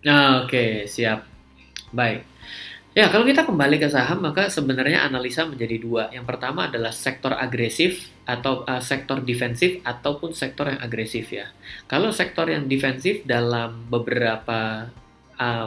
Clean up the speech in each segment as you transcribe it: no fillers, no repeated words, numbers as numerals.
Oke, siap. Baik. Ya, kalau kita kembali ke saham, maka sebenarnya analisa menjadi dua. Yang pertama adalah sektor agresif atau sektor defensif ataupun sektor yang agresif ya. Kalau sektor yang defensif dalam beberapa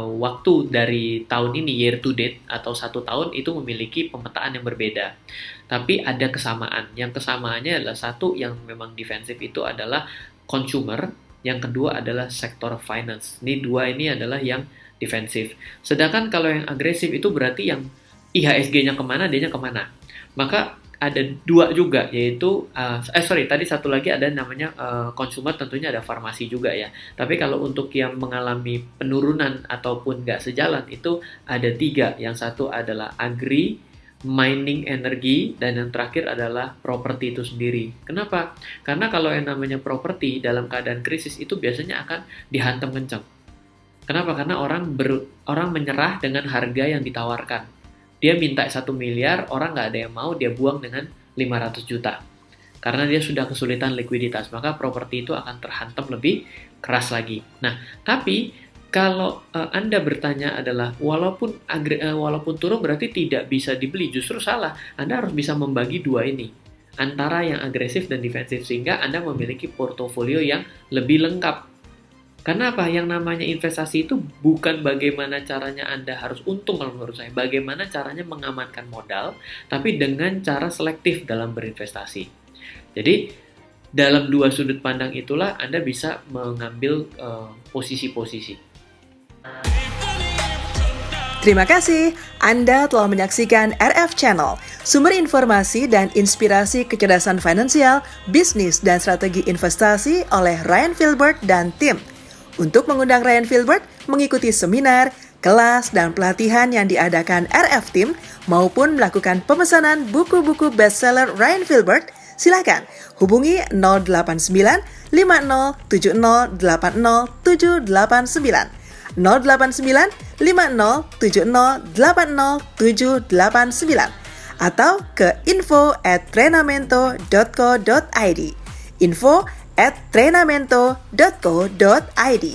waktu dari tahun ini year to date atau 1 tahun itu memiliki pemetaan yang berbeda. Tapi ada kesamaan. Yang kesamaannya adalah satu yang memang defensif itu adalah consumer, yang kedua adalah sektor finance. Ini dua ini adalah yang defensif. Sedangkan kalau yang agresif itu berarti yang IHSG-nya kemana, dia-nya kemana. Maka ada dua juga, yaitu, tadi satu lagi ada namanya consumer, tentunya ada farmasi juga ya. Tapi kalau untuk yang mengalami penurunan ataupun nggak sejalan, itu ada tiga. Yang satu adalah agri, mining energi, dan yang terakhir adalah properti itu sendiri. Kenapa? Karena kalau yang namanya properti dalam keadaan krisis itu biasanya akan dihantam kencang. Kenapa? Karena orang menyerah dengan harga yang ditawarkan. Dia minta 1 miliar, orang nggak ada yang mau, dia buang dengan 500 juta. Karena dia sudah kesulitan likuiditas, maka properti itu akan terhantam lebih keras lagi. Nah, tapi kalau Anda bertanya adalah walaupun turun berarti tidak bisa dibeli, justru salah. Anda harus bisa membagi dua ini, antara yang agresif dan defensif, sehingga Anda memiliki portofolio yang lebih lengkap. Karena apa? Yang namanya investasi itu bukan bagaimana caranya Anda harus untung kalau menurut saya. Bagaimana caranya mengamankan modal, tapi dengan cara selektif dalam berinvestasi. Jadi, dalam dua sudut pandang itulah Anda bisa mengambil posisi-posisi. Terima kasih Anda telah menyaksikan RF Channel, sumber informasi dan inspirasi kecerdasan finansial, bisnis, dan strategi investasi oleh Ryan Filbert dan tim. Untuk mengundang Ryan Filbert mengikuti seminar, kelas, dan pelatihan yang diadakan RF Team maupun melakukan pemesanan buku-buku bestseller Ryan Filbert, silakan hubungi 089 5070 80789 089 5070 80789 atau ke info@trenamento.co.id info@trenamento.co.id